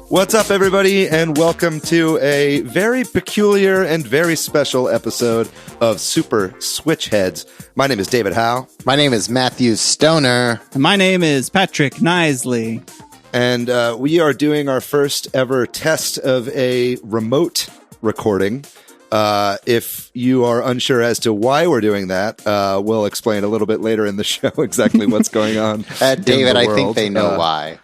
What's up, everybody, and welcome to a very peculiar and very special episode of Super Switchheads. My name is David Howe. My name is Matthew Stoner. And my name is Patrick Knisley. And we are doing our first ever test of a remote recording. If you are unsure as to why we're doing that, we'll explain a little bit later in the show exactly what's going on. David, I think they know why.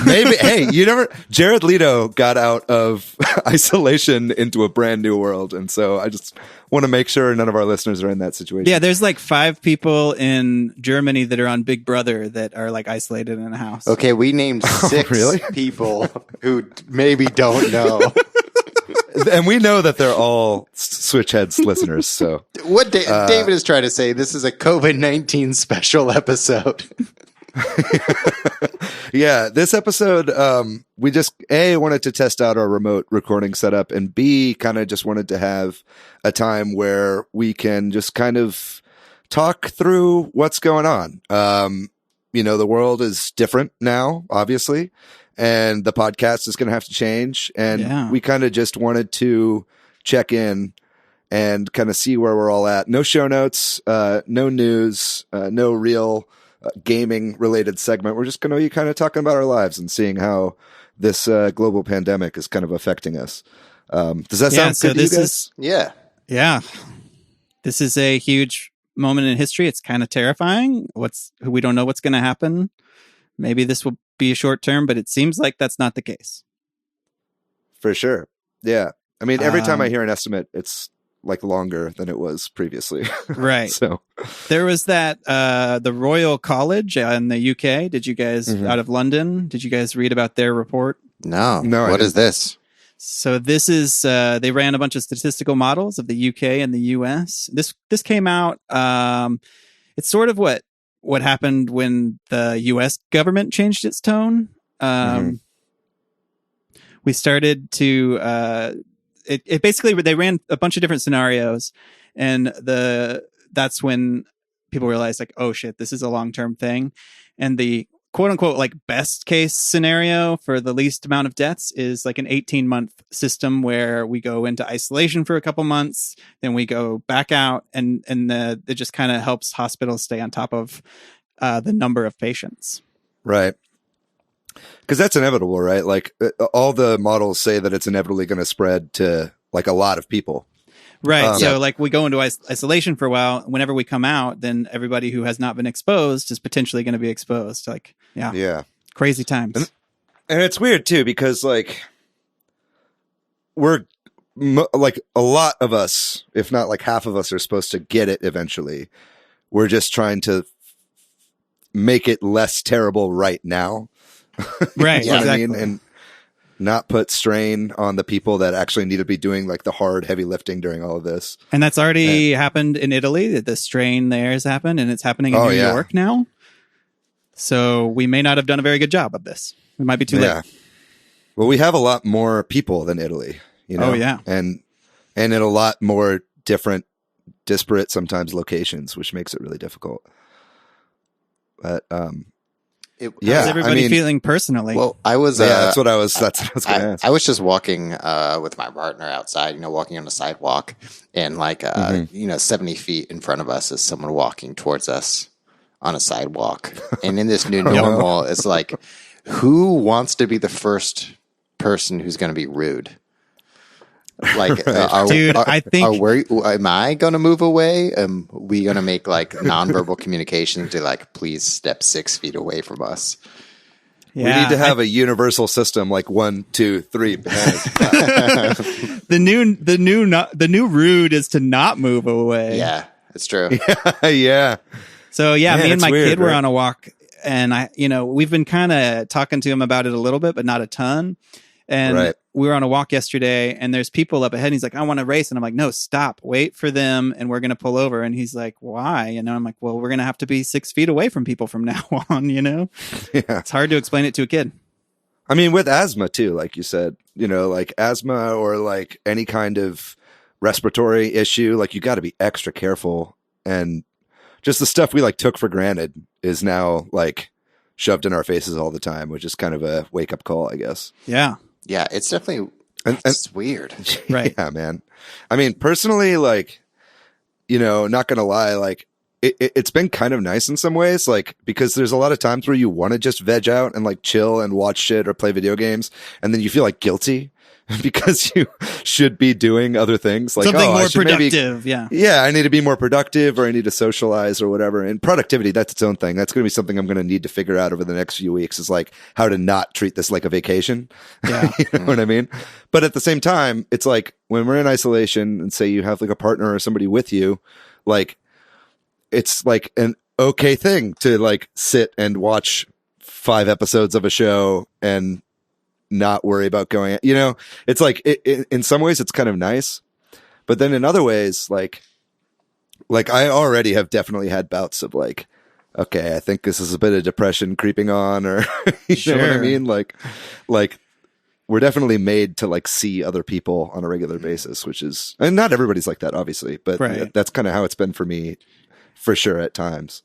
Maybe. Hey, you never. Jared Leto got out of isolation into a brand new world, and so I just want to make sure none of our listeners are in that situation. Yeah, there's like 5 people in Germany that are on Big Brother that are like isolated in a house. Okay, we named 6 people who maybe don't know. And we know that they're all Switchheads listeners. So what David is trying to say, this is a COVID-19 special episode. Yeah, this episode, we just wanted to test out our remote recording setup, and B, kind of just wanted to have a time where we can just kind of talk through what's going on. The world is different now, obviously, and the podcast is going to have to change. And we kind of just wanted to check in and kind of see where we're all at. No show notes, no news, no real gaming related segment. We're just going to be kind of talking about our lives and seeing how this global pandemic is kind of affecting us. Does that sound good to you guys? Yeah. This is a huge moment in history. It's kind of terrifying. We don't know what's going to happen. Maybe this will be a short term, but it seems like that's not the case. For sure. Yeah. I mean, every time I hear an estimate, it's like longer than it was previously. Right. So there was that, the Royal College in the UK. Did you guys, out of London, did you guys read about their report? No. What is this? So this is, they ran a bunch of statistical models of the UK and the US. This came out, it's sort of what happened when the US government changed its tone. We started to, it basically, they ran a bunch of different scenarios, and that's when people realized, like, oh shit, this is a long-term thing. And the quote unquote like best case scenario for the least amount of deaths is like an 18-month system where we go into isolation for a couple months, then we go back out, and it just kind of helps hospitals stay on top of the number of patients. Right. Because that's inevitable, right? Like all the models say that it's inevitably going to spread to like a lot of people. Right. So like we go into isolation for a while. Whenever we come out, then everybody who has not been exposed is potentially going to be exposed. Like, yeah. Crazy times. And it's weird too, because like we're like a lot of us, if not like half of us, are supposed to get it eventually. We're just trying to make it less terrible right now. Right. You know exactly. what I mean? And not put strain on the people that actually need to be doing like the hard, heavy lifting during all of this. And that's already happened in Italy. The strain there has happened, and it's happening in New York now. So we may not have done a very good job of this. It might be too late. Well, we have a lot more people than Italy, you know? Oh, yeah. And in a lot more different, disparate, sometimes locations, which makes it really difficult. But, how's everybody feeling personally? Well, I was. That's what I was going to ask. I was just walking with my partner outside, walking on the sidewalk, and 70 feet in front of us is someone walking towards us on a sidewalk. And in this new normal, it's like, who wants to be the first person who's going to be rude? Like, I think, am I going to move away? Am we going to make like nonverbal communication to like, please step 6 feet away from us? Yeah, we need to have a universal system, like 1, 2, 3. The new rude is to not move away. Yeah, it's true. Yeah. So me and my kid were on a walk, and we've been kind of talking to him about it a little bit, but not a ton. And we were on a walk yesterday, and there's people up ahead, and he's like, I want to race. And I'm like, no, stop, wait for them, and we're going to pull over. And he's like, why? I'm like, well, we're going to have to be 6 feet away from people from now on, Yeah. It's hard to explain it to a kid. I mean, with asthma too, like you said, like asthma or like any kind of respiratory issue. Like you got to be extra careful, and just the stuff we like took for granted is now like shoved in our faces all the time, which is kind of a wake up call, I guess. Yeah. Yeah, it's definitely And it's weird. Right. Yeah, man. I mean, personally, like, you know, not gonna lie, like it's been kind of nice in some ways, like because there's a lot of times where you want to just veg out and like chill and watch shit or play video games, and then you feel like guilty because you should be doing other things, like Something I more should maybe- productive. Yeah. yeah, I need to be more productive, or I need to socialize or whatever. And productivity, that's its own thing. That's going to be something I'm going to need to figure out over the next few weeks, is like how to not treat this like a vacation. Yeah. You know what I mean? But at the same time, it's like when we're in isolation and say you have like a partner or somebody with you, like it's like an okay thing to like sit and watch 5 episodes of a show and not worry about going, you know, it's like in some ways it's kind of nice, but then in other ways, like I already have definitely had bouts of like, okay, I think this is a bit of depression creeping on, or you know what I Sure. mean? Like we're definitely made to like see other people on a regular basis, which is, and not everybody's like that, obviously, but Right. that's kind of how it's been for me for sure at times.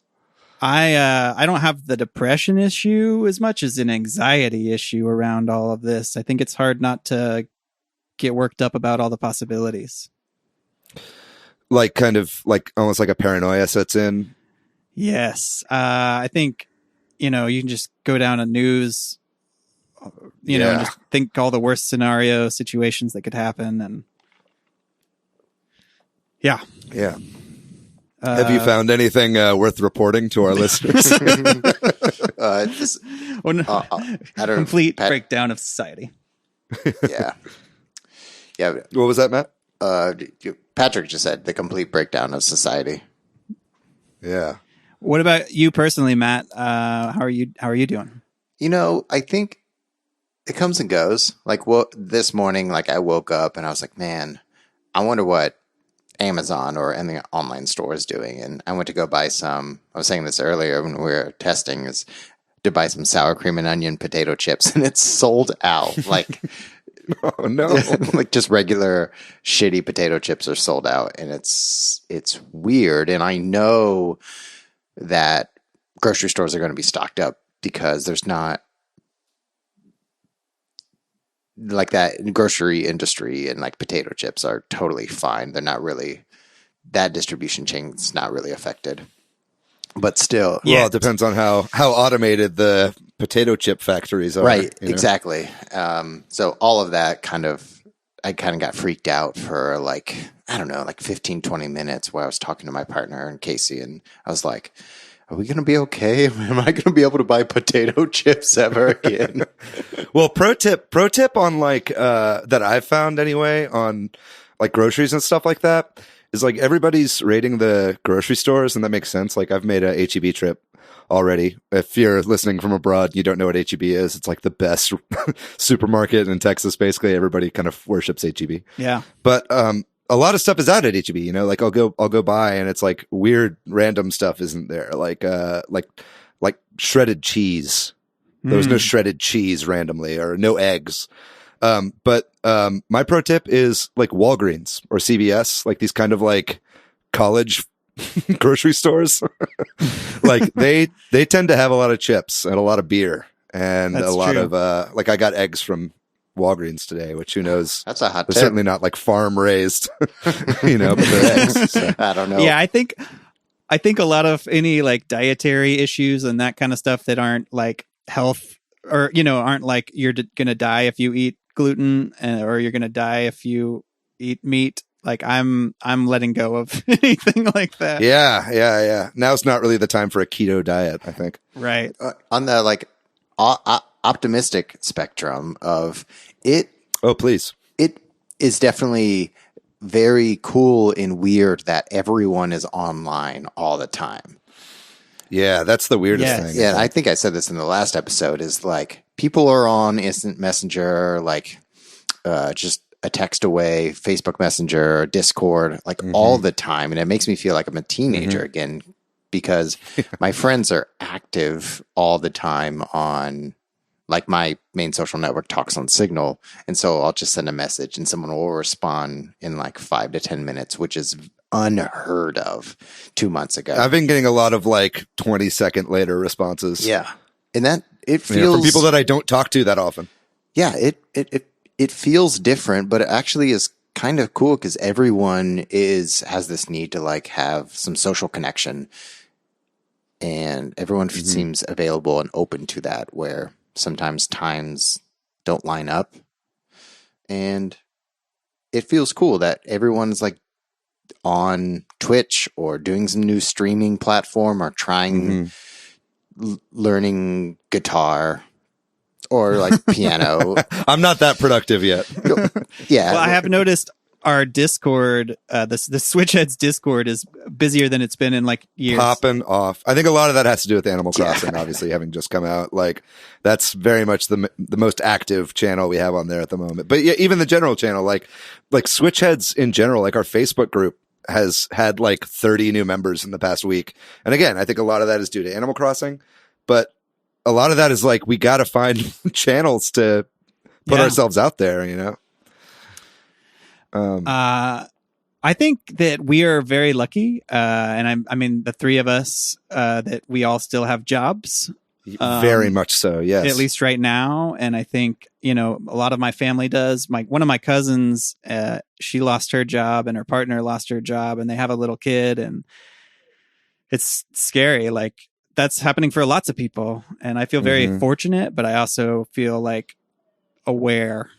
I don't have the depression issue as much as an anxiety issue around all of this. I think it's hard not to get worked up about all the possibilities. Like kind of like almost like a paranoia sets in. Yes. I think, you know, you can just go down a news, you know, and Yeah. just think all the worst scenario situations that could happen. And yeah. Yeah. Have you found anything worth reporting to our listeners? This, Well, no, I don't know. complete Pat- breakdown of society. Yeah. Yeah. What was that, Matt? Patrick just said the complete breakdown of society. Yeah. What about you personally, Matt? How are you doing? You know, I think it comes and goes. Like, well, this morning, like I woke up and I was like, man, I wonder what Amazon or any online store is doing. And I went to go buy some, I was saying this earlier when we were testing, is to buy some sour cream and onion potato chips, and it's sold out. Like, Oh no. like just regular shitty potato chips are sold out, and it's weird. And I know that grocery stores are going to be stocked up because there's not like that grocery industry, and like potato chips are totally fine. They're not really, that distribution chain's not really affected. But still, Yeah. Well, it depends on how automated the potato chip factories are. right, you know? exactly. So all of that I kind of got freaked out for like, I don't know, like 15, 20 minutes where I was talking to my partner and Casey, and I was like, are we going to be okay? Am I going to be able to buy potato chips ever again? Well, pro tip on like that I've found anyway on like groceries and stuff like that is like everybody's rating the grocery stores, and that makes sense. Like I've made a HEB trip already. If you're listening from abroad, you don't know what HEB is. It's like the best supermarket in Texas. Basically, everybody kind of worships HEB. Yeah. But a lot of stuff is out at HEB. You know, like I'll go by, and it's like weird, random stuff isn't there. Like shredded cheese. There was no shredded cheese randomly, or no eggs. But my pro tip is like Walgreens or CVS, like these kind of like college grocery stores. Like they tend to have a lot of chips and a lot of beer and That's a lot true. of like I got eggs from Walgreens today, which who knows? That's a hot They're tip. certainly not like farm raised, you know, but they're eggs. So. I don't know. Yeah, I think a lot of any like dietary issues and that kind of stuff that aren't like health, or you know, aren't like you're gonna die if you eat gluten, or you're gonna die if you eat meat. Like I'm letting go of anything like that. Yeah. Now's not really the time for a keto diet, I think. Right. On the like optimistic spectrum of it, Oh, please. it is definitely very cool and weird that everyone is online all the time. Yeah, that's the weirdest Yes. thing. Yeah, I think I said this in the last episode, is like people are on instant messenger, like just a text away, Facebook Messenger, Discord, like all the time. And it makes me feel like I'm a teenager again, because my friends are active all the time on like my main social network talks on Signal. And so I'll just send a message and someone will respond in like 5 to 10 minutes, which is unheard of 2 months ago. I've been getting a lot of like 20-second later responses. Yeah. And that it feels, you know, from people that I don't talk to that often. Yeah, it feels different, but it actually is kind of cool because everyone has this need to like have some social connection, and everyone seems available and open to that, where sometimes times don't line up, and it feels cool that everyone's like on Twitch or doing some new streaming platform or trying learning guitar or like piano. I'm not that productive yet. Yeah. Well, I have noticed our Discord, the Switchheads Discord is busier than it's been in like years. Popping off. I think a lot of that has to do with Animal Crossing, obviously having just come out. Like that's very much the most active channel we have on there at the moment. But yeah, even the general channel, like Switchheads in general, like our Facebook group has had like 30 new members in the past week. And again, I think a lot of that is due to Animal Crossing, but a lot of that is like, we got to find channels to put ourselves out there, you know? I think that we are very lucky. And I mean, the three of us, that we all still have jobs. Very much so. Yes. At least right now. And I think, you know, a lot of my family does. One of my cousins, she lost her job and her partner lost her job, and they have a little kid, and it's scary. Like, that's happening for lots of people. And I feel very fortunate, but I also feel like aware.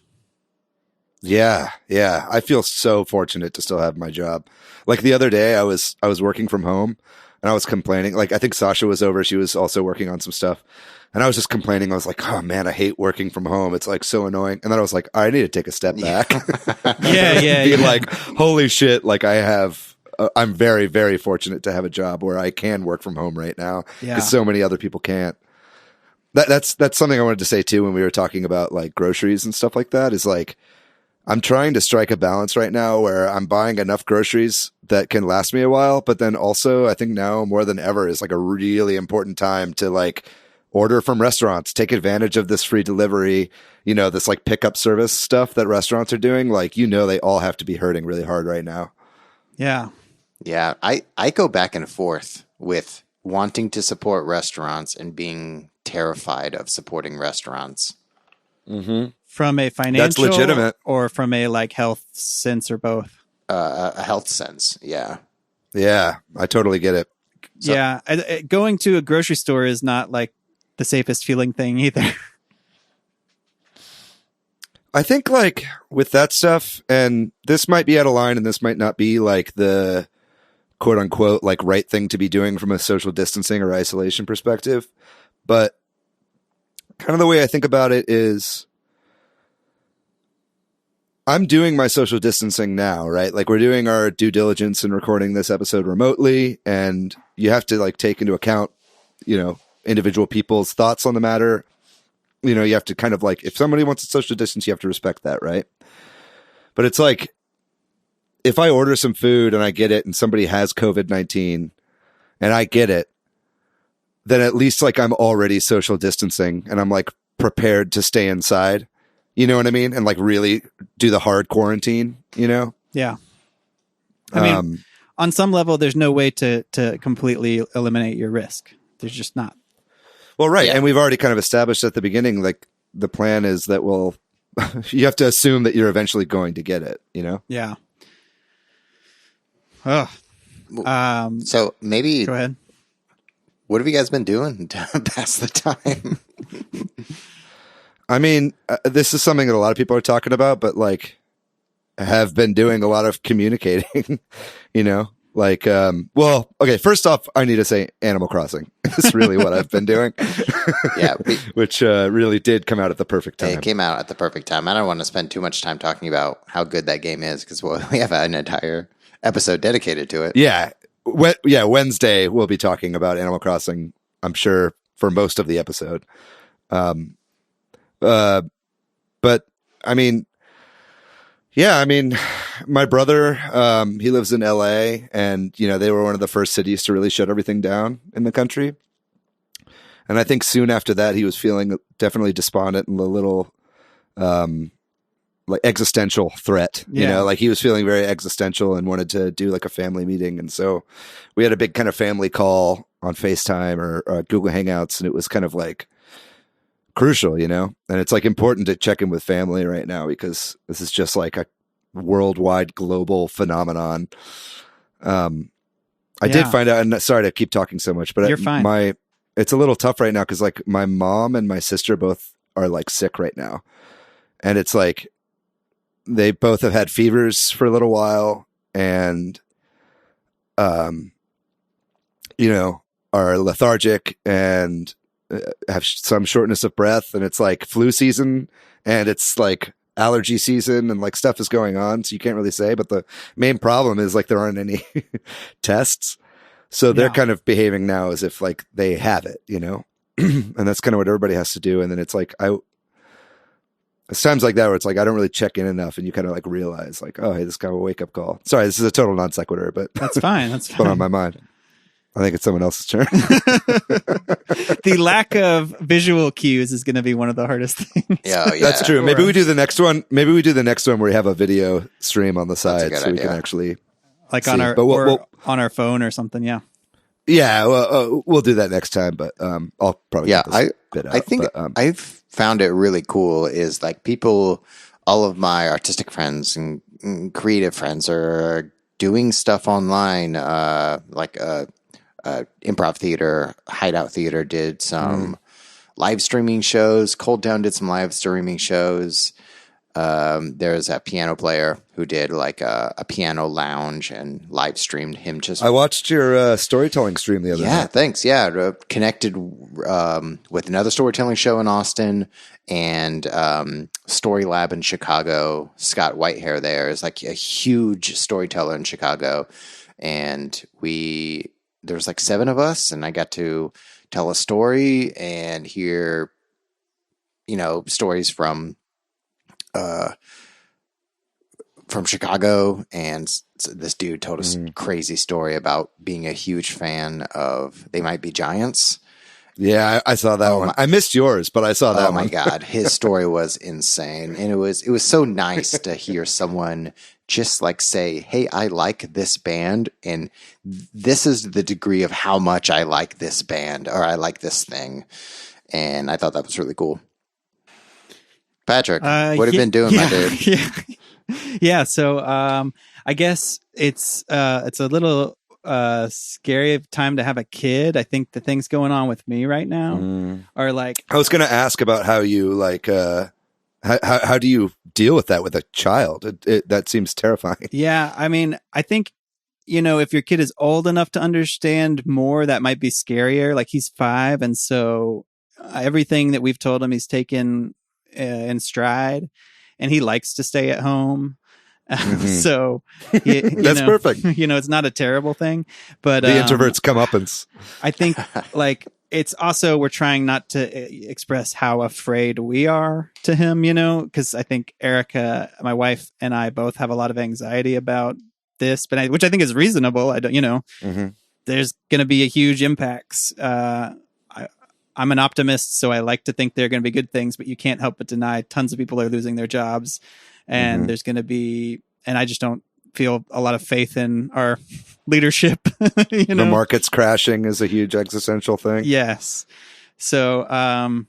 Yeah. Yeah. I feel so fortunate to still have my job. Like the other day I was working from home and I was complaining. Like, I think Sasha was over. She was also working on some stuff, and I was just complaining. I was like, oh man, I hate working from home. It's like so annoying. And then I was like, I need to take a step back. Be like, holy shit. Like I'm very, very fortunate to have a job where I can work from home right now, because so many other people can't. That's something I wanted to say too when we were talking about like groceries and stuff like that, is like, I'm trying to strike a balance right now where I'm buying enough groceries that can last me a while, but then also I think now more than ever is like a really important time to like order from restaurants, take advantage of this free delivery, you know, this like pickup service stuff that restaurants are doing. Like, you know, they all have to be hurting really hard right now. Yeah. Yeah, I go back and forth with wanting to support restaurants and being terrified of supporting restaurants. From a financial, that's legitimate, or from a like health sense, or both? A health sense, yeah. Yeah, I totally get it. So, yeah, going to a grocery store is not like the safest feeling thing either. I think like with that stuff, and this might be out of line and this might not be like the quote unquote like right thing to be doing from a social distancing or isolation perspective, but kind of the way I think about it is, I'm doing my social distancing now, right? Like, we're doing our due diligence and recording this episode remotely, and you have to like take into account, you know, individual people's thoughts on the matter. You know, you have to kind of like, if somebody wants a social distance, you have to respect that, right? But it's like, if I order some food and I get it and somebody has COVID-19 and I get it, then at least like I'm already social distancing and I'm like prepared to stay inside. You know what I mean? And like really do the hard quarantine, you know? Yeah. I mean, on some level, there's no way to completely eliminate your risk. There's just not. Well, right. Yeah. And we've already kind of established at the beginning, like the plan is that you have to assume that you're eventually going to get it, you know? Yeah. Oh. So maybe go ahead. What have you guys been doing to pass the time? I mean, this is something that a lot of people are talking about, but like, I have been doing a lot of communicating, you know, like, well, okay. First off, I need to say Animal Crossing is really what I've been doing. Yeah. Which really did come out at the perfect time. It came out at the perfect time. I don't want to spend too much time talking about how good that game is, because we have an entire episode dedicated to it. Yeah. Wednesday we'll be talking about Animal Crossing, I'm sure, for most of the episode. But I mean, yeah, I mean, my brother, he lives in LA, and, you know, they were one of the first cities to really shut everything down in the country. And I think soon after that, he was feeling definitely despondent and a little like existential threat. You know, like he was feeling very existential and wanted to do like a family meeting. And so we had a big kind of family call on FaceTime or Google Hangouts, and it was kind of like crucial, you know. And it's like important to check in with family right now because this is just like a worldwide global phenomenon. I did find out, and sorry to keep talking so much, but you're fine. It's a little tough right now because like my mom and my sister both are like sick right now, and it's like they both have had fevers for a little while, and you know, are lethargic and have some shortness of breath, and it's like flu season, and it's like allergy season, and like stuff is going on, so you can't really say. But the main problem is like there aren't any tests, so they're kind of behaving now as if like they have it, you know. And that's kind of what everybody has to do. And then it's like it's times like that where it's like I don't really check in enough, and you kind of like realize like, oh, hey, this guy will wake up call. Sorry, this is a total non sequitur, but that's fine. That's fine. On my mind. I think it's someone else's turn. The lack of visual cues is going to be one of the hardest things. Yeah, that's true. Maybe we do the next one. Maybe we do the next one where we have a video stream on the side, so we can actually like see. On our on our phone or something. Yeah. Yeah, well, we'll do that next time. But I'll probably I think I've found it really cool. Is like people, all of my artistic friends and creative friends are doing stuff online, like improv theater, Hideout Theater did some live streaming shows. Cold Down did some live streaming shows. There's a piano player who did like a piano lounge and live streamed him. I watched your storytelling stream the other night. Yeah, thanks. Yeah, connected with another storytelling show in Austin and Story Lab in Chicago. Scott Whitehair there is like a huge storyteller in Chicago, and there's like 7 of us, and I got to tell a story and hear, you know, stories from Chicago. And this dude told us a crazy story about being a huge fan of They Might Be Giants. Yeah, I saw that one. I missed yours, but I saw that one. Oh my God. His story was insane. And it was so nice to hear someone just like say, hey, I like this band, and this is the degree of how much I like this band or I like this thing. And I thought that was really cool. Patrick, what have you been doing, my dude? Yeah. So I guess it's a little scary time to have a kid. I think the things going on with me right now are like. I was going to ask about how you like. How do you deal with that with a child? That seems terrifying. Yeah, I mean, I think, you know, if your kid is old enough to understand more, that might be scarier. Like he's 5, and so everything that we've told him, he's taken in stride, and he likes to stay at home. So that's perfect. You know, it's not a terrible thing, but the introverts comeuppance. I think like. It's also, we're trying not to express how afraid we are to him, you know, because I think Erica, my wife, and I both have a lot of anxiety about this, but which I think is reasonable. I don't, you know, there's going to be a huge impacts. I'm an optimist, so I like to think there are going to be good things, but you can't help but deny tons of people are losing their jobs, and there's going to be, and I just don't feel a lot of faith in our leadership. You know? The market's crashing is a huge existential thing. Yes. So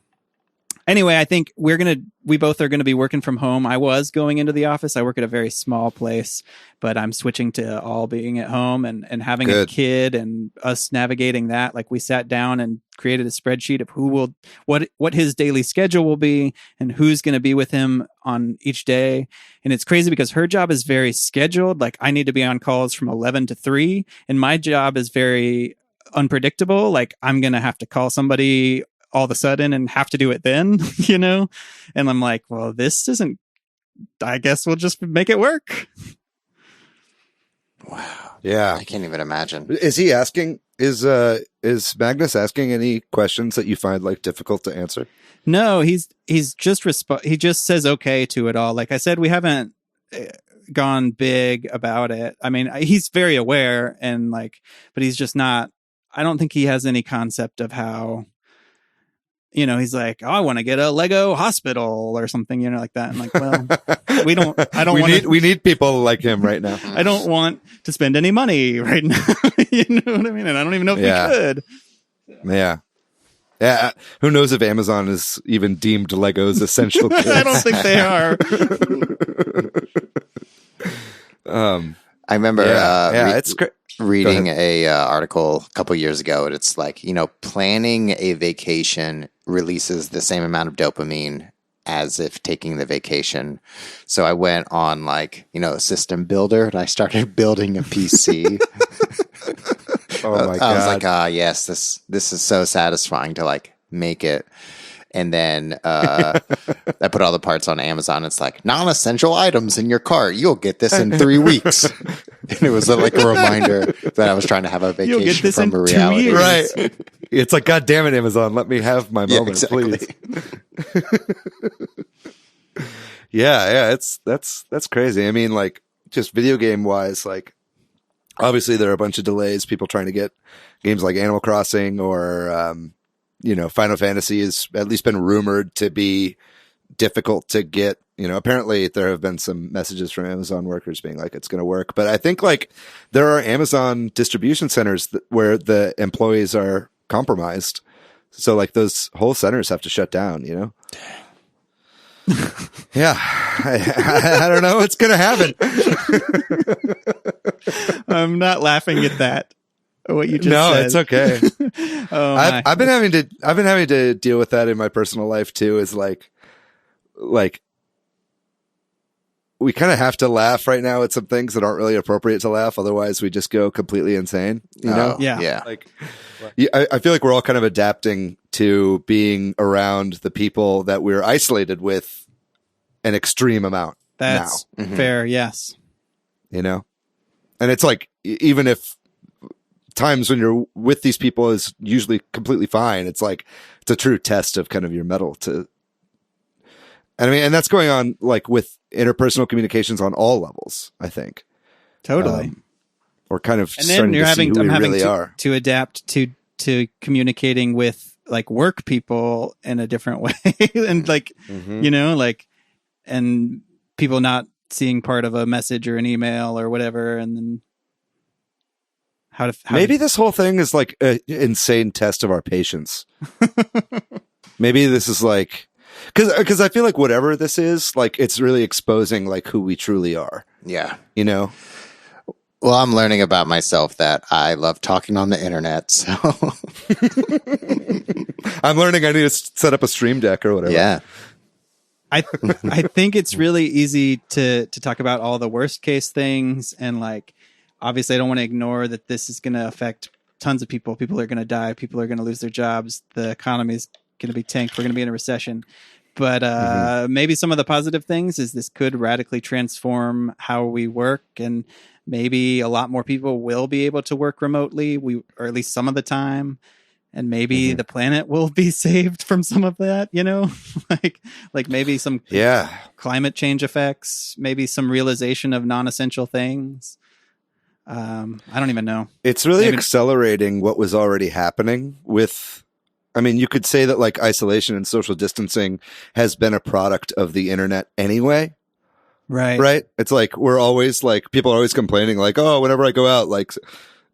anyway, I think we both are going to be working from home. I was going into the office. I work at a very small place, but I'm switching to all being at home and having a kid and us navigating that. Like we sat down and created a spreadsheet of what his daily schedule will be and who's going to be with him on each day. And it's crazy because her job is very scheduled. Like I need to be on calls from 11 to 3, and my job is very unpredictable. Like I'm going to have to call somebody all of a sudden and have to do it then, you know? And I'm like, well, this isn't, I guess we'll just make it work. Wow. Yeah. I can't even imagine. Is he asking, is Magnus asking any questions that you find like difficult to answer? No, he just says okay to it all. Like I said, we haven't gone big about it. I mean, he's very aware and like, but he's just not, I don't think he has any concept of how he's like, oh, I want to get a Lego hospital or something, like that. I'm like, well, we need people like him right now. I don't want to spend any money right now. You know what I mean? And I don't even know if we could. Yeah. Yeah. Who knows if Amazon is even deemed Lego's essential goods? I don't think they are. I remember it's reading a article a couple years ago, and it's like, planning a vacation releases the same amount of dopamine as if taking the vacation. So I went on System Builder, and I started building a PC. Oh my God. I was like, yes, this is so satisfying to make it. And then I put all the parts on Amazon. It's like non-essential items in your cart. You'll get this in 3 weeks. And it was a reminder that I was trying to have a vacation from a reality. Right. It's like, God damn it, Amazon, let me have my moment, please. Yeah. That's crazy. I mean, just video game wise, obviously there are a bunch of delays. People trying to get games like Animal Crossing or, Final Fantasy has at least been rumored to be difficult to get. Apparently there have been some messages from Amazon workers being like, it's going to work. But I think there are Amazon distribution centers where the employees are compromised. So those whole centers have to shut down, Dang. Yeah. I don't know what's going to happen. I'm not laughing at that. What you just said. No, it's okay. I've been having to deal with that in my personal life too. Is like we kind of have to laugh right now at some things that aren't really appropriate to laugh. Otherwise, we just go completely insane. You know? Yeah. I feel like we're all kind of adapting to being around the people that we're isolated with an extreme amount. That's fair. Yes. And it's even if times when you're with these people is usually completely fine, it's a true test of kind of your mettle and that's going on with interpersonal communications on all levels, I think. Totally. Or kind of and then you're having to adapt to communicating with work people in a different way. And and people not seeing part of a message or an email or whatever. And then maybe this whole thing is an insane test of our patience. Maybe this is because I feel like whatever this is, it's really exposing who we truly are. Yeah. Well, I'm learning about myself that I love talking on the internet. So I'm learning I need to set up a stream deck or whatever. Yeah. I think it's really easy to talk about all the worst case things. And obviously I don't want to ignore that this is going to affect tons of people. People are going to die. People are going to lose their jobs. The economy is going to be tanked. We're going to be in a recession. But maybe some of the positive things is this could radically transform how we work, and maybe a lot more people will be able to work remotely, or at least some of the time. And maybe the planet will be saved from some of that, maybe some climate change effects, maybe some realization of non-essential things. I don't even know. It's really accelerating what was already happening with, you could say that isolation and social distancing has been a product of the internet anyway. Right. Right. It's we're always people are always complaining oh, whenever I go out,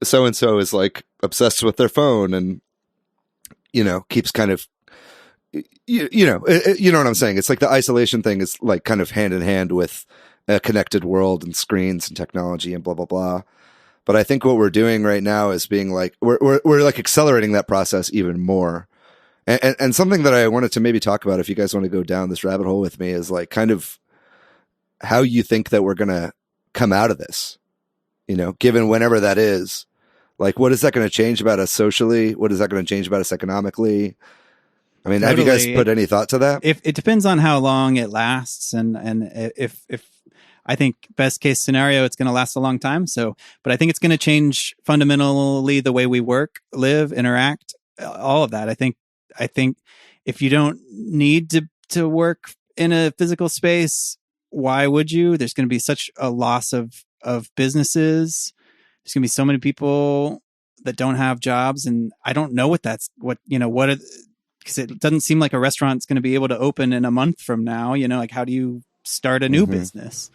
so-and-so is obsessed with their phone and, keeps kind of, you know what I'm saying? It's the isolation thing is kind of hand in hand with a connected world and screens and technology and blah, blah, blah. But I think what we're doing right now is being we're accelerating that process even more. And something that I wanted to maybe talk about, if you guys want to go down this rabbit hole with me, is kind of how you think that we're going to come out of this, given whenever that is. What is that going to change about us socially? What is that going to change about us economically? Totally. Have you guys put any thought to that? If it depends on how long it lasts, and if I think best case scenario, it's going to last a long time. But I think it's going to change fundamentally the way we work, live, interact, all of that. I think if you don't need to work in a physical space, why would you? There's going to be such a loss of businesses. There's going to be so many people that don't have jobs, and I don't know what because it doesn't seem like a restaurant's going to be able to open in a month from now. Like how do you start a new business?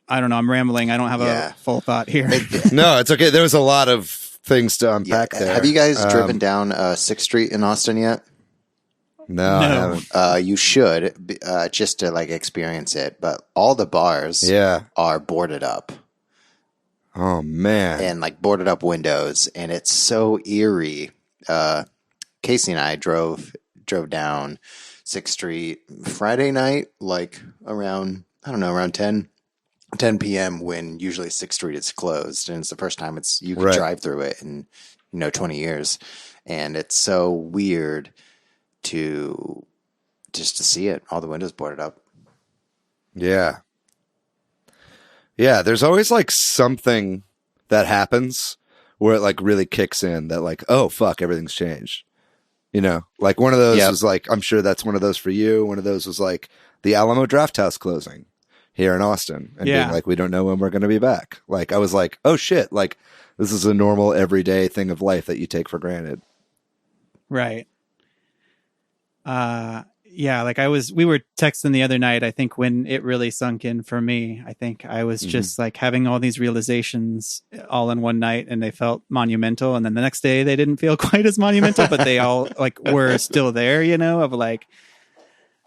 I don't know. I'm rambling. I don't have a full thought here. No, it's okay. There was a lot of things to unpack there. Have you guys driven down 6th Street in Austin yet? No, I haven't. You should, just to like experience it. But all the bars are boarded up. Oh man. And like boarded up windows, and it's so eerie. Casey and I drove down 6th Street Friday night, like around 10 p.m. when usually 6th Street is closed, and it's the first time you can drive through it in 20 years, and it's so weird to see it, all the windows boarded up. Yeah. There's always like something that happens where it like really kicks in that like, oh fuck, everything's changed. Like one of those was like, I'm sure that's one of those for you. One of those was like the Alamo Drafthouse closing here in Austin and being like, we don't know when we're going to be back. Like I was like, oh shit, like this is a normal everyday thing of life that you take for granted. Right. Like we were texting the other night, I think when it really sunk in for me, I think I was just like having all these realizations all in one night, and they felt monumental. And then the next day they didn't feel quite as monumental, but they all like were still there, of like,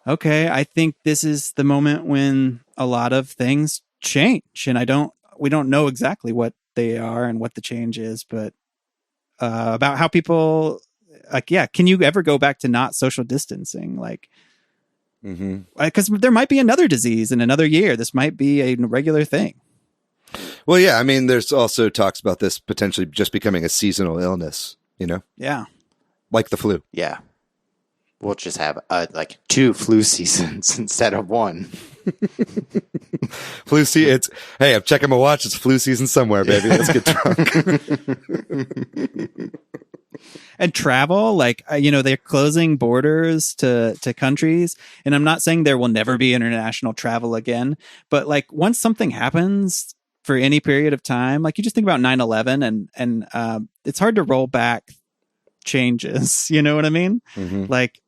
okay, I think this is the moment when a lot of things change, and we don't know exactly what they are and what the change is, but about how people like, can you ever go back to not social distancing? Like, because there might be another disease in another year. This might be a regular thing. Well, yeah, I mean, there's also talks about this potentially just becoming a seasonal illness, Yeah. Like the flu. Yeah. We'll just have like 2 flu seasons instead of 1. Flu season. Hey, I'm checking my watch. It's flu season somewhere, baby. Let's get drunk. And travel, like, they're closing borders to countries. And I'm not saying there will never be international travel again, but like once something happens for any period of time, like you just think about 9/11 and it's hard to roll back changes. You know what I mean? Like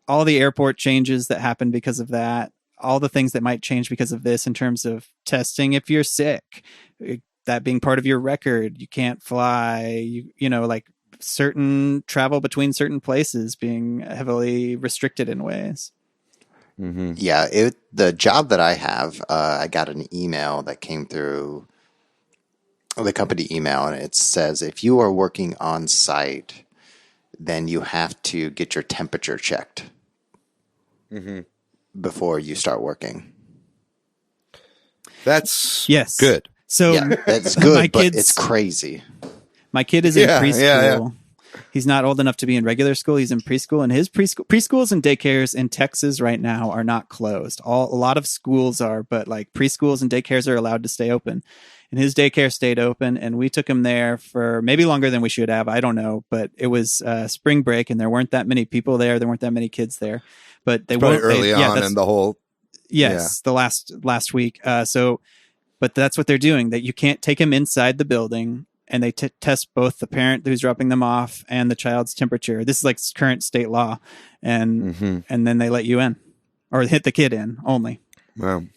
all the airport changes that happen because of that, all the things that might change because of this in terms of testing if you're sick, that being part of your record, you can't fly, like certain travel between certain places being heavily restricted in ways. Yeah, the job that I have, I got an email that came through the company email, and it says if you are working on site, then you have to get your temperature checked before you start working. That's good. So that's good, but it's crazy. My kid is in preschool. Yeah. He's not old enough to be in regular school. He's in preschool, and his preschools and daycares in Texas right now are not closed. A lot of schools are, but like preschools and daycares are allowed to stay open. And his daycare stayed open, and we took him there for maybe longer than we should have. I don't know, but it was spring break, and there weren't that many people there. There weren't that many kids there, but they were early on in the whole. Yes, the last week. But that's what they're doing. That you can't take him inside the building. And they test both the parent who's dropping them off and the child's temperature. This is like current state law. And then they let you in or hit the kid in only. Wow. And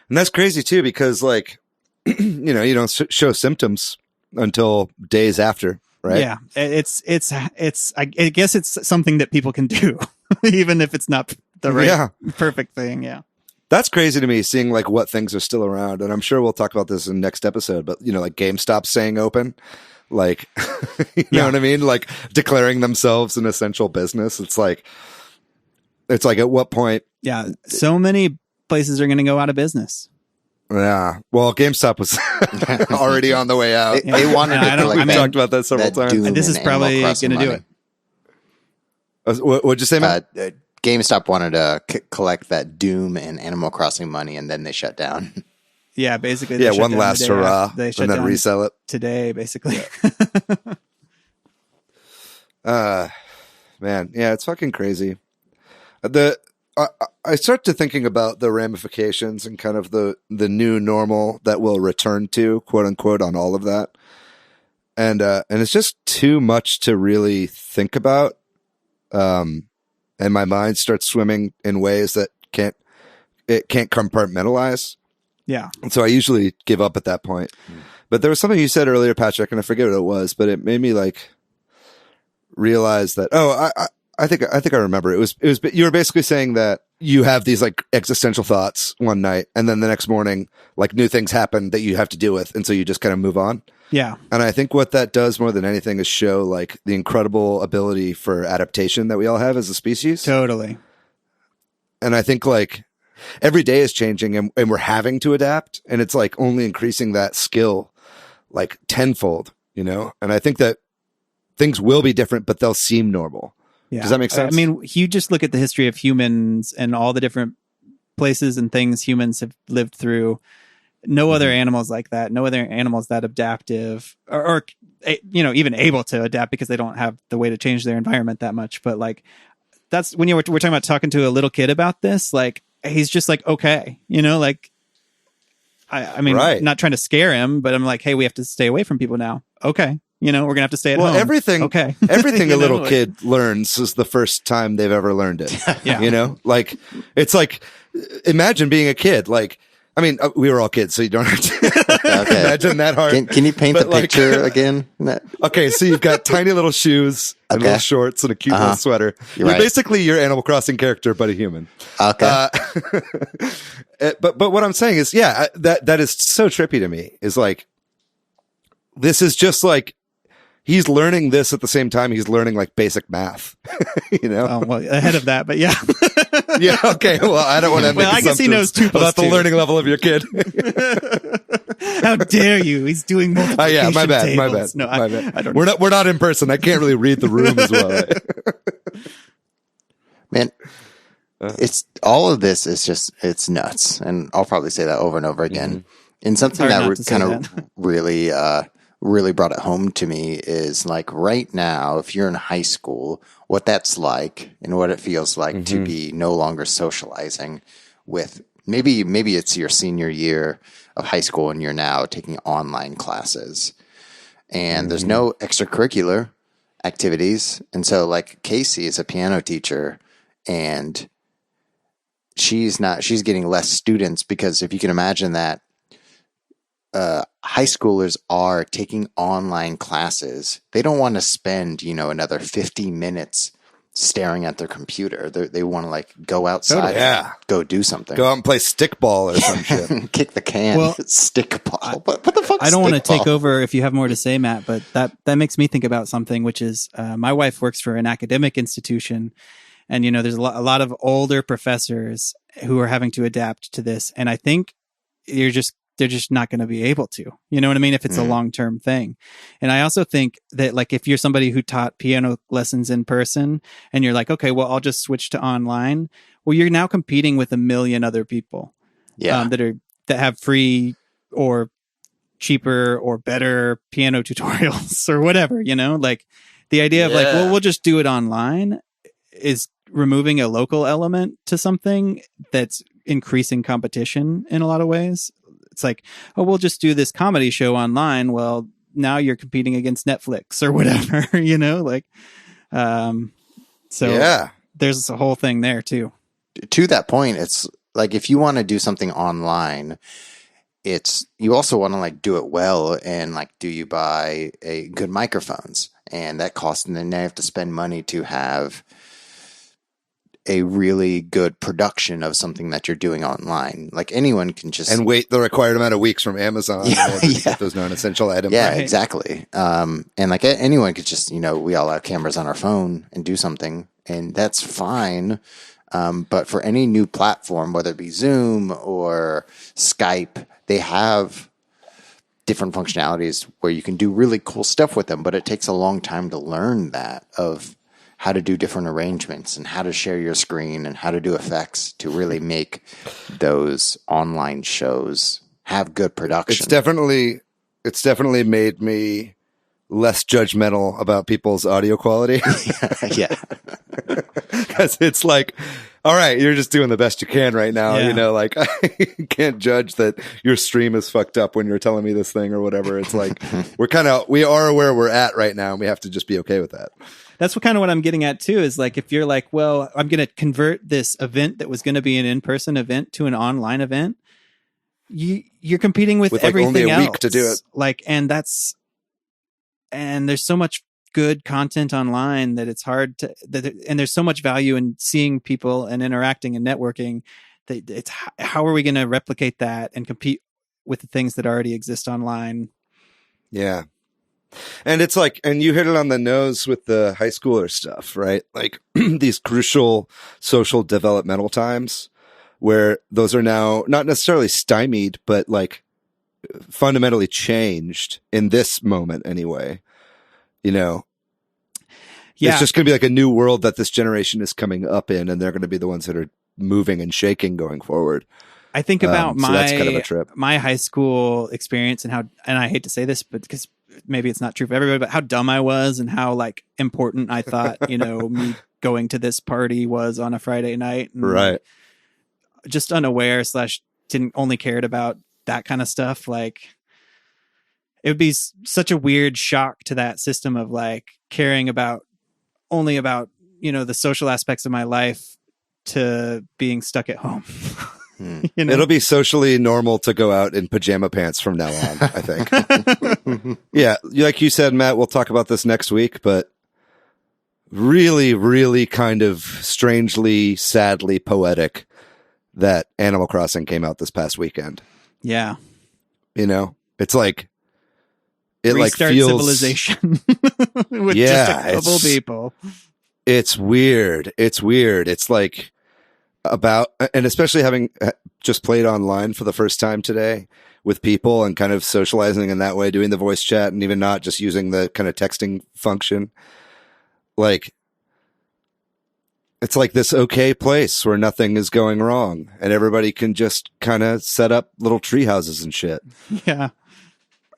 that's crazy too, because like, you don't show symptoms until days after, right? Yeah. I guess it's something that people can do, even if it's not the perfect thing. Yeah. That's crazy to me, seeing like what things are still around. And I'm sure we'll talk about this in the next episode, but like GameStop staying open, like, you know what I mean? Like declaring themselves an essential business. It's like at what point? Yeah. So many places are going to go out of business. Yeah. Well, GameStop was already on the way out. They wanted we talked about that several times. And this is probably going to do it. What'd you say, man? GameStop wanted to collect that Doom and Animal Crossing money, and then they shut down. Yeah, basically. They one last hurrah, and then resell it today, basically. Man, yeah, it's fucking crazy. I start to thinking about the ramifications and kind of the new normal that we'll return to, quote unquote, on all of that. and it's just too much to really think about. And my mind starts swimming in ways that can't compartmentalize. Yeah. And so I usually give up at that point. But there was something you said earlier, Patrick, and I forget what it was, but it made me like realize that, I think I remember. It was, you were basically saying that you have these like existential thoughts one night, and then the next morning, like new things happen that you have to deal with. And so you just kind of move on. Yeah. And I think what that does more than anything is show like the incredible ability for adaptation that we all have as a species. Totally. And I think like every day is changing and we're having to adapt, and it's like only increasing that skill like tenfold, you know? And I think that things will be different, but they'll seem normal. Yeah. Does that make sense? I mean, you just look at the history of humans and all the different places and things humans have lived through. No other animals like that. No other animals that adaptive or even able to adapt because they don't have the way to change their environment that much. But like, that's when we're talking about talking to a little kid about this, like, he's just like, okay, like, I mean, right. Not trying to scare him, but I'm like, hey, we have to stay away from people now. Okay. We're going to have to stay at home. Everything a little like, kid learns is the first time they've ever learned it. Yeah. Like, it's like, imagine being a kid. Like, I mean, we were all kids, so you don't have to imagine that hard. Can you paint the picture again? Okay, so you've got tiny little shoes and little shorts and a cute little sweater. You're right. basically your Animal Crossing character, but a human. Okay. But what I'm saying is, that is so trippy to me. Is like, this is just like, he's learning this at the same time he's learning like basic math, Oh, well, ahead of that, but yeah. Yeah. Okay. Well, I don't want to make I guess he knows 2 + about 2. the learning level of your kid. How dare you? He's doing multiplication my bad. tables. My bad. No, my bad. I don't. We're not in person. I can't really read the room as well. Man, it's all of this is just, it's nuts. And I'll probably say that over and over again. Mm-hmm. And something that kind of really brought it home to me is like right now, if you're in high school, what that's like and what it feels like to be no longer socializing with maybe it's your senior year of high school and you're now taking online classes and there's no extracurricular activities. And so like Casey is a piano teacher and she's getting less students because if you can imagine that, high schoolers are taking online classes. They don't want to spend, another 50 minutes staring at their computer. They want to like go outside, and go do something. Go out and play stickball or some shit. Kick the can, stickball. What the fuck? I don't want to take over if you have more to say, Matt, but that makes me think about something, which is my wife works for an academic institution, and there's a lot of older professors who are having to adapt to this, and I think they're just not going to be able to, you know what I mean? If it's a long-term thing. And I also think that like, if you're somebody who taught piano lessons in person and you're like, okay, well, I'll just switch to online. Well, you're now competing with a million other people that have free or cheaper or better piano tutorials or whatever, like the idea of like, well, we'll just do it online is removing a local element to something that's increasing competition in a lot of ways. It's like, oh, we'll just do this comedy show online. Well, now you're competing against Netflix or whatever, so there's a whole thing there too. To that point, it's like, if you want to do something online, you also want to like do it well. And like, do you buy a good microphones and that costs, and then you have to spend money to have a really good production of something that you're doing online. Like anyone can just and wait the required amount of weeks from Amazon to get those non-essential items. Yeah, right. Exactly. And like anyone could just, we all have cameras on our phone and do something, and that's fine. But for any new platform, whether it be Zoom or Skype, they have different functionalities where you can do really cool stuff with them, but it takes a long time to learn that of how to do different arrangements and how to share your screen and how to do effects to really make those online shows have good production. It's definitely made me less judgmental about people's audio quality. Yeah. Because it's like, all right, you're just doing the best you can right now. Yeah. You know, like I can't judge that your stream is fucked up when you're telling me this thing or whatever. It's like we are where we're at right now, and we have to just be okay with that. That's what I'm getting at too, is like, if you're like, well, I'm going to convert this event that was going to be an in-person event to an online event, you're competing with like everything only a else. week to do it. Like, and there's so much good content online that it's hard to, and there's so much value in seeing people and interacting and networking that it's, how are we going to replicate that and compete with the things that already exist online? Yeah. And it's like, and you hit it on the nose with the high schooler stuff, right? Like these crucial social developmental times where those are now not necessarily stymied, but like fundamentally changed in this moment anyway. You know, it's just going to be like a new world that this generation is coming up in, and they're going to be the ones that are moving and shaking going forward. I think about so that's kind of a trip. my high school experience and I hate to say this, but because maybe it's not true for everybody, but how dumb I was and how like important I thought, me going to this party was on a Friday night. And right. Just unaware / didn't only cared about that kind of stuff. Like it would be such a weird shock to that system of like caring only about, the social aspects of my life to being stuck at home. It'll be socially normal to go out in pajama pants from now on, I think. Yeah. Like you said, Matt, we'll talk about this next week, but really, really kind of strangely, sadly poetic that Animal Crossing came out this past weekend. Yeah. It's like, it restart like feels civilization with just a couple people. It's weird. It's like and especially having just played online for the first time today with people and kind of socializing in that way, doing the voice chat and even not just using the kind of texting function. Like, it's like this okay place where nothing is going wrong and everybody can just kind of set up little tree houses and shit. Yeah.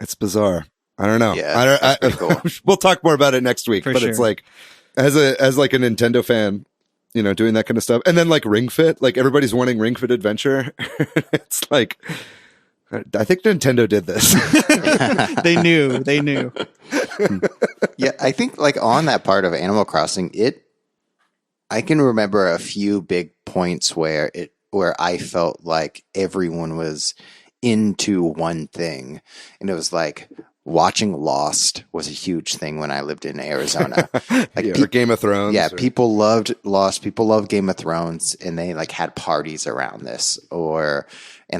It's bizarre. I don't know. Yeah, cool. We'll talk more about it next week, but sure. It's like, as like a Nintendo fan, doing that kind of stuff. And then like Ring Fit, like everybody's wanting Ring Fit Adventure. It's like, I think Nintendo did this. They knew. Yeah. I think like on that part of Animal Crossing, I can remember a few big points where I felt like everyone was into one thing. And it was like, watching Lost was a huge thing when I lived in Arizona. Like or Game of Thrones. Yeah, people loved Lost. People loved Game of Thrones, and they like had parties around this. And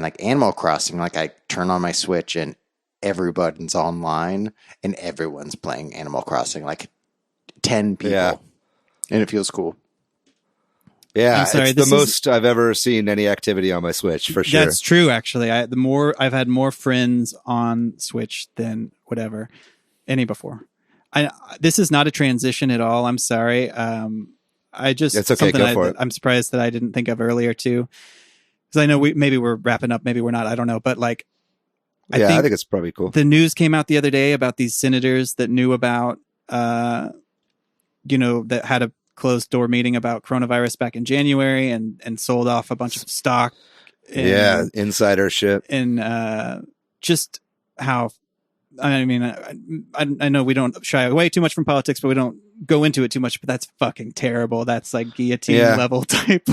like Animal Crossing, like I turn on my Switch and everybody's online and everyone's playing Animal Crossing, like 10 people, and it feels cool. Yeah, I'm sorry, it's the most I've ever seen any activity on my Switch, for sure. That's true, actually. I've had more friends on Switch than any before. This is not a transition at all. I'm sorry. It's okay. Go for it. I'm surprised that I didn't think of earlier too, because I know maybe we're wrapping up, maybe we're not. I don't know, but like, I think it's probably cool. The news came out the other day about these senators that knew about, that had a closed door meeting about coronavirus back in January and sold off a bunch of stock. Insider shit. And just how, I mean, I know we don't shy away too much from politics, but we don't go into it too much, but that's fucking terrible. That's like guillotine level type.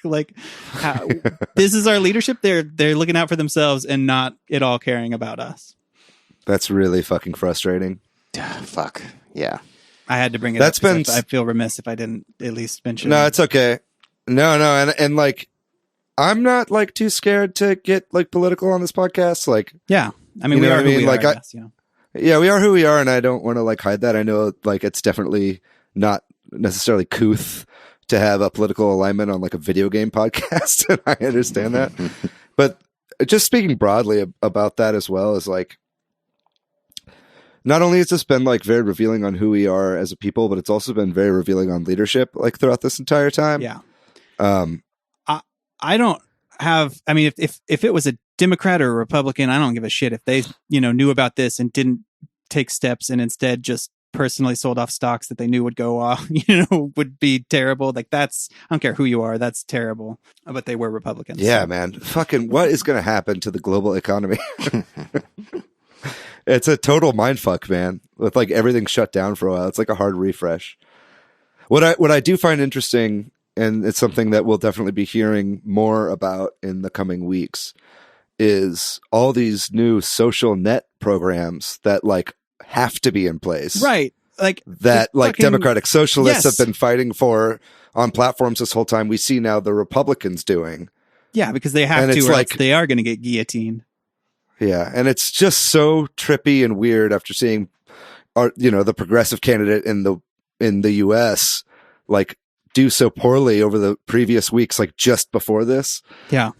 like how, this is our leadership. They're looking out for themselves and not at all caring about us. That's really fucking frustrating. Fuck. Yeah. I had to bring it up. I feel remiss if I didn't at least mention it. No, it's okay. No. And like, I'm not like too scared to get like political on this podcast. Like, yeah. I mean, we are who we are. Yeah, we are who we are. And I don't want to like hide that. I know like it's definitely not necessarily couth to have a political alignment on like a video game podcast. And I understand that. But just speaking broadly about that as well is like, not only has this been like very revealing on who we are as a people, but it's also been very revealing on leadership like throughout this entire time. Yeah. I don't have, I mean, if it was a Democrat or a Republican, I don't give a shit if they, knew about this and didn't take steps and instead just personally sold off stocks that they knew would go off, would be terrible. Like I don't care who you are, that's terrible. But they were Republicans. Yeah, so. man. Fucking what is going to happen to the global economy? It's a total mindfuck, man. With like everything shut down for a while. It's like a hard refresh. What I do find interesting, and it's something that we'll definitely be hearing more about in the coming weeks, is all these new social net programs that like have to be in place. Right. Like that like fucking, democratic socialists yes. have been fighting for on platforms this whole time. We see now the Republicans doing. Yeah, because they have and to, it's or like, else they are going to get guillotined. Yeah, and it's just so trippy and weird after seeing the progressive candidate in the US like do so poorly over the previous weeks, like just before this. Yeah.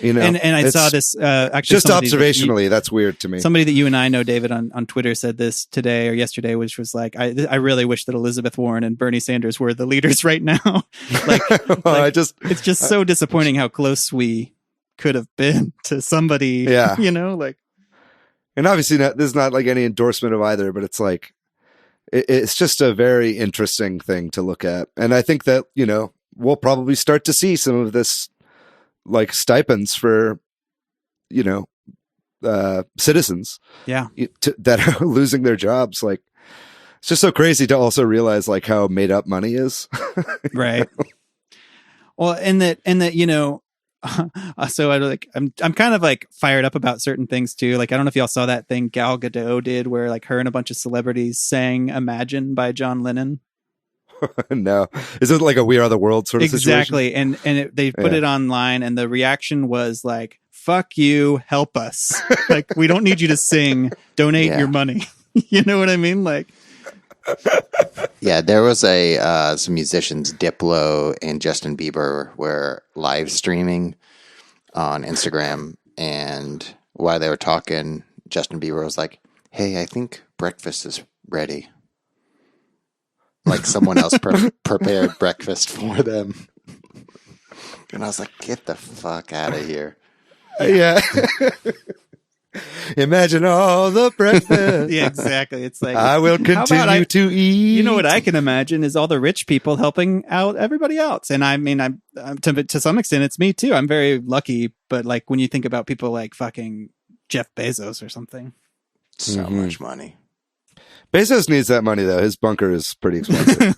And I saw this actually just observationally. That's weird to me. Somebody that you and I know, David, on Twitter said this today or yesterday, which was like, I really wish that Elizabeth Warren and Bernie Sanders were the leaders right now. It's just so disappointing how close we could have been to somebody. Yeah, and obviously this is not like any endorsement of either, but it's like it's just a very interesting thing to look at, and I think that we'll probably start to see some of this. Like stipends for, citizens, that are losing their jobs. Like, it's just so crazy to also realize like how made up money is, right? Well, and that so I'm kind of like fired up about certain things too. Like I don't know if y'all saw that thing Gal Gadot did, where like her and a bunch of celebrities sang "Imagine" by John Lennon. No, is it like a "We Are the World" sort of exactly? situation? And they put it online, and the reaction was like, "Fuck you, help us! Like we don't need you to sing. Donate your money." You know what I mean? Like, yeah, there was some musicians, Diplo and Justin Bieber, were live streaming on Instagram, and while they were talking, Justin Bieber was like, "Hey, I think breakfast is ready." Like someone else prepared breakfast for them. And I was like, get the fuck out of here. Yeah. Imagine all the breakfast. Yeah, exactly. It's like, I will continue to eat. You know what I can imagine is all the rich people helping out everybody else. And I mean, I'm to some extent, it's me too. I'm very lucky. But like when you think about people like fucking Jeff Bezos or something. So much money. Bezos needs that money though. His bunker is pretty expensive.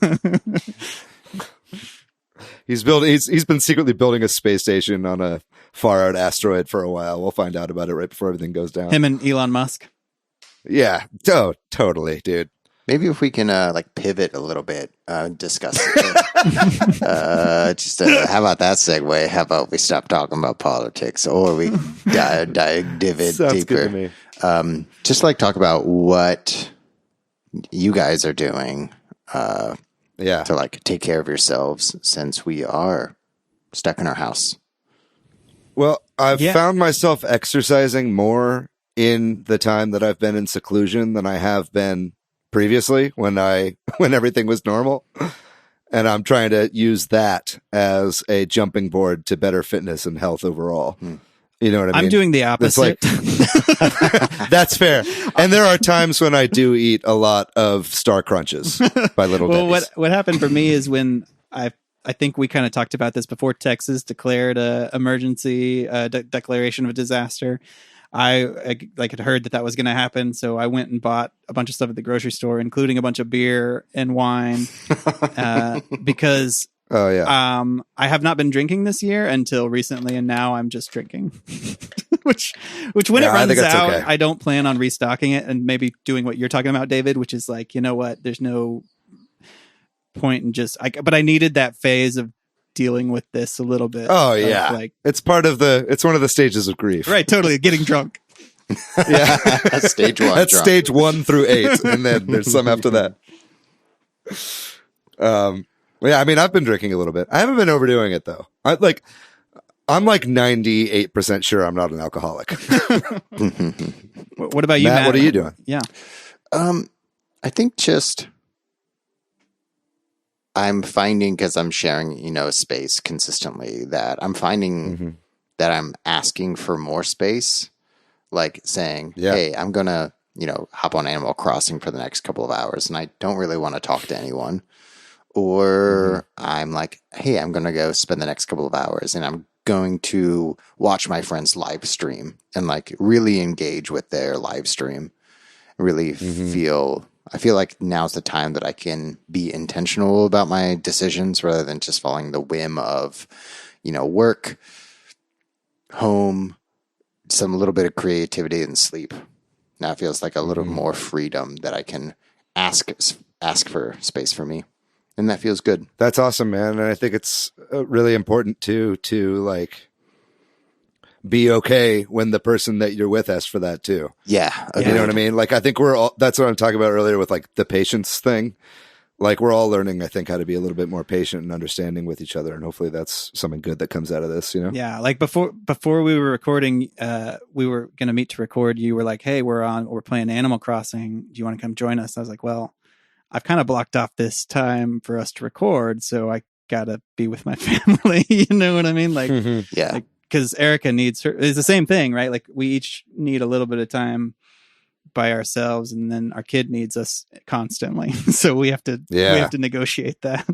He's been secretly building a space station on a far out asteroid for a while. We'll find out about it right before everything goes down. Him and Elon Musk. Yeah. Oh, totally, dude. Maybe if we can pivot a little bit, discuss it. How about that segue? How about we stop talking about politics, or we dive deeper? Good to me. Just like talk about what you guys are doing to like take care of yourselves, since we are stuck in our house. Well, I've found myself exercising more in the time that I've been in seclusion than I have been previously when everything was normal. And I'm trying to use that as a jumping board to better fitness and health overall. You know what I mean? I'm doing the opposite. It's like, that's fair. And there are times when I do eat a lot of Star Crunches by Little Debbie's. What happened for me is when I think we kind of talked about this before Texas declared a emergency declaration of a disaster. I had heard that was going to happen, so I went and bought a bunch of stuff at the grocery store, including a bunch of beer and wine, because I have not been drinking this year until recently, and now I'm just drinking. which when it runs out, okay. I don't plan on restocking it and maybe doing what you're talking about, David, which is like, you know what, there's no point in but I needed that phase of dealing with this a little bit. Oh yeah, it's one of the stages of grief, right? Totally, getting drunk. Yeah, stage one. That's drunk. Stage 1 through 8, and then there's some after that. Yeah, I mean, I've been drinking a little bit. I haven't been overdoing it though. I'm like 98% sure I'm not an alcoholic. What about you, Matt? What are you doing? Yeah, I think just. I'm finding, because I'm sharing, space consistently, that I'm finding that I'm asking for more space, like saying, hey, I'm going to hop on Animal Crossing for the next couple of hours and I don't really want to talk to anyone. Or I'm like, hey, I'm going to go spend the next couple of hours and I'm going to watch my friend's live stream and like really engage with their live stream. Really I feel like now's the time that I can be intentional about my decisions rather than just following the whim of, work, home, some little bit of creativity and sleep. Now it feels like a little more freedom that I can ask for space for me. And that feels good. That's awesome, man. And I think it's really important too, to like be okay when the person that you're with asks for that too. Yeah. You know what I mean? Like, I think that's what I'm talking about earlier with like the patience thing. Like we're all learning, I think, how to be a little bit more patient and understanding with each other. And hopefully that's something good that comes out of this, Yeah. Like before we were recording, we were going to meet to record. You were like, hey, we're playing Animal Crossing. Do you want to come join us? I was like, well, I've kind of blocked off this time for us to record. So I got to be with my family. You know what I mean? Like, yeah. Like, because Erica needs her. It's the same thing, right? Like we each need a little bit of time by ourselves, and then our kid needs us constantly. So we have to negotiate that.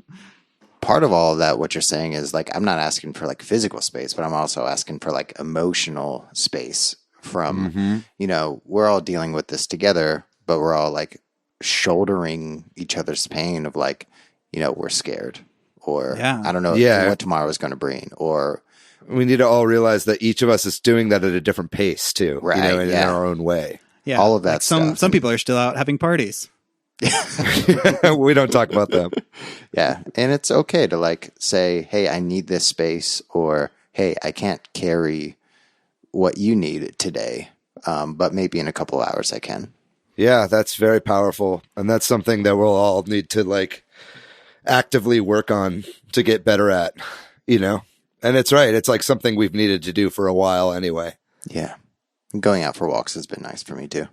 Part of all of that, what you're saying is like, I'm not asking for like physical space, but I'm also asking for like emotional space from, we're all dealing with this together, but we're all like shouldering each other's pain of like, we're scared or I don't know what tomorrow is going to bring, or we need to all realize that each of us is doing that at a different pace too, right? In our own way. Yeah, all of that. Like some people are still out having parties. We don't talk about them. Yeah, and it's okay to like say, "Hey, I need this space," or "Hey, I can't carry what you need today, but maybe in a couple of hours I can." Yeah, that's very powerful, and that's something that we'll all need to like actively work on to get better at. And it's right. It's like something we've needed to do for a while anyway. Yeah. Going out for walks has been nice for me too.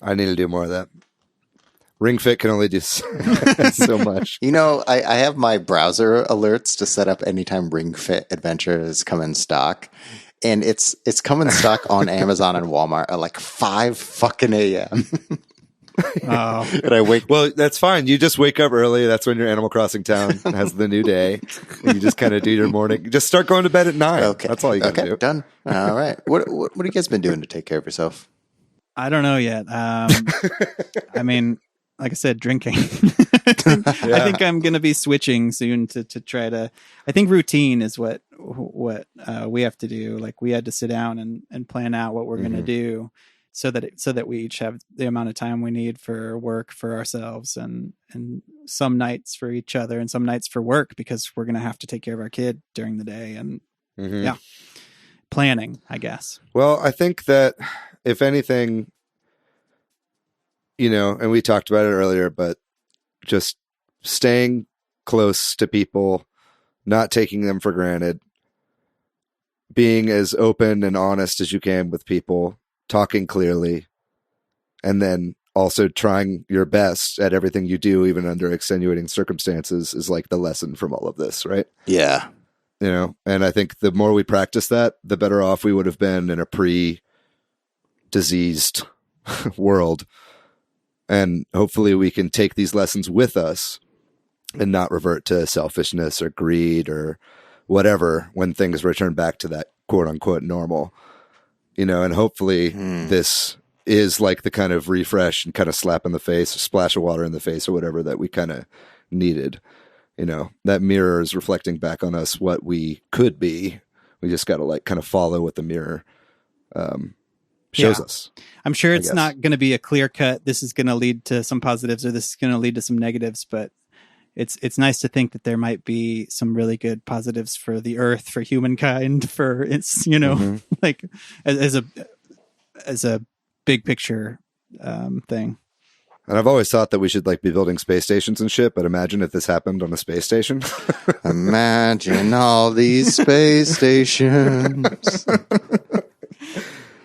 I need to do more of that. Ring Fit can only do so much. I have my browser alerts to set up anytime Ring Fit adventures come in stock. And it's come in stock on Amazon and Walmart at like 5 fucking a.m. Oh. And I well, that's fine. You just wake up early. That's when your Animal Crossing town has the new day. And you just kind of do your morning. Just start going to bed at 9. Okay. That's all you got to do. Done. All right. What have you guys been doing to take care of yourself? I don't know yet. I mean, like I said, drinking. I think I'm going to be switching soon to try to. I think routine is what we have to do. Like we had to sit down and plan out what we're going to do. So that we each have the amount of time we need for work for ourselves and some nights for each other and some nights for work because we're going to have to take care of our kid during the day and planning, I guess. Well, I think that if anything, and we talked about it earlier, but just staying close to people, not taking them for granted, being as open and honest as you can with people, talking clearly, and then also trying your best at everything you do, even under extenuating circumstances, is like the lesson from all of this, right? Yeah. And I think the more we practice that, the better off we would have been in a pre-diseased world. And hopefully we can take these lessons with us and not revert to selfishness or greed or whatever when things return back to that quote unquote normal. And hopefully this is like the kind of refresh and kind of slap in the face, splash of water in the face or whatever that we kind of needed. That mirror is reflecting back on us what we could be. We just got to like kind of follow what the mirror shows us. I'm sure it's not going to be a clear cut. This is going to lead to some positives or this is going to lead to some negatives, but it's nice to think that there might be some really good positives for the earth, for humankind, for it's, like as a big picture thing. And I've always thought that we should like be building space stations and shit, but imagine if this happened on a space station. Imagine all these space stations.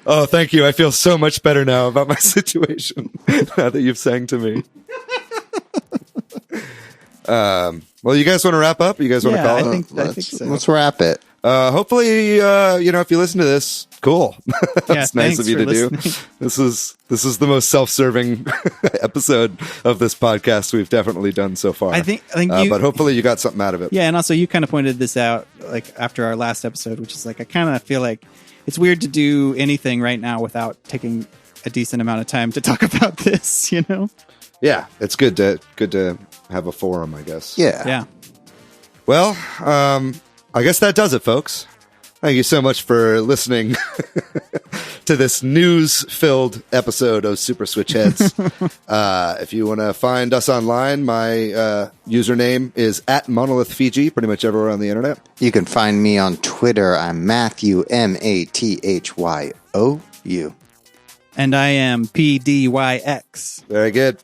Oh, thank you. I feel so much better now about my situation now that you've sang to me. Well, you guys want to wrap up? You guys want to call it? I think so. Let's wrap it. hopefully, if you listen to this, cool. That's nice of you to do. This is the most self-serving episode of this podcast we've definitely done so far. I think but hopefully you got something out of it. Yeah, and also you kind of pointed this out like after our last episode, which is like I kind of feel like it's weird to do anything right now without taking a decent amount of time to talk about this. Yeah, it's good to have a forum, I guess. Yeah. Well, I guess that does it, folks. Thank you so much for listening to this news-filled episode of Super Switch Heads. If you want to find us online, my username is @MonolithFiji, pretty much everywhere on the internet. You can find me on Twitter. I'm Matthew, MATHYOU. And I am PDYX. Very good.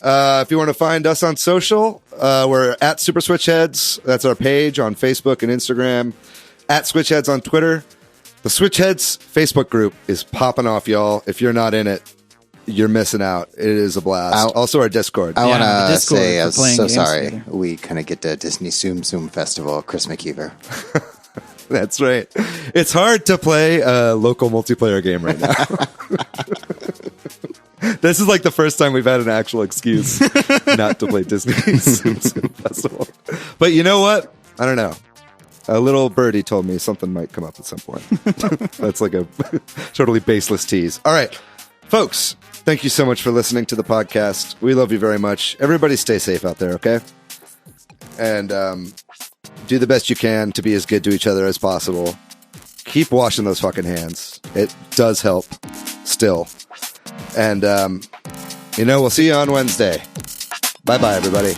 If you want to find us on social, we're @Super Switch Heads. That's our page on Facebook and Instagram. @Switch Heads on Twitter. The Switch Heads Facebook group is popping off, y'all. If you're not in it, you're missing out. It is a blast. Also, our Discord. I want to say for I'm playing so games sorry. together. We kind of get to Disney Zoom Festival, Chris McKeever. That's right. It's hard to play a local multiplayer game right now. This is like the first time we've had an actual excuse not to play Disney's Festival. But you know what? I don't know. A little birdie told me something might come up at some point. That's like a totally baseless tease. All right, folks, thank you so much for listening to the podcast. We love you very much. Everybody stay safe out there, okay? And do the best you can to be as good to each other as possible. Keep washing those fucking hands. It does help still. And, we'll see you on Wednesday. Bye-bye, everybody.